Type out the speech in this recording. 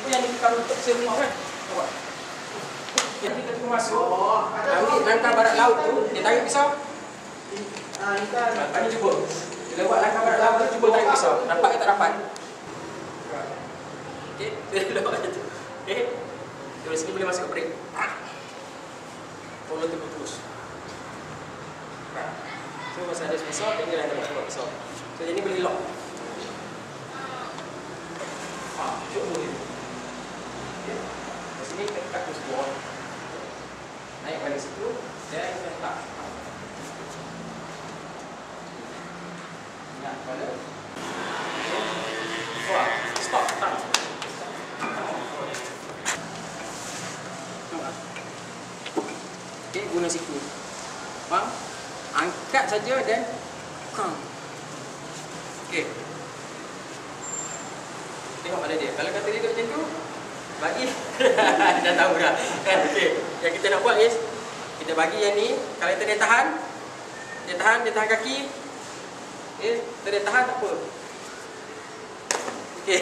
Itu yang ditekan untuk semua kan. Nampak? Jadi kita tu masuk. Ambil langkah barat laut tu, dia tarik pisau. Tadi cuba. Bila buat langkah barat laut tu, cuba tarik pisau. Dapat ke tak dapat? Okey, kita buat macam tu. Okey. Dari sini boleh masuk ke break. Follow tegur terus. So masa ada pisau, dia dah dapat buat pisau. So jadi boleh lock. Cuba dulu. Okey. Dari sini kita kat terus bawah. Naik balik situ dan letak. Ingat kepala. Wah, stop, tak. Okey, guna siku. Faham? Angkat saja dan okey. Tengok pada dia. Kalau kata dia duduk macam tu, bagi dah tahu dah kan. Okey, yang kita nak buat is kita bagi yang ni, kalau kita tahan kaki. Okey, kita tahan tak apa. Okey.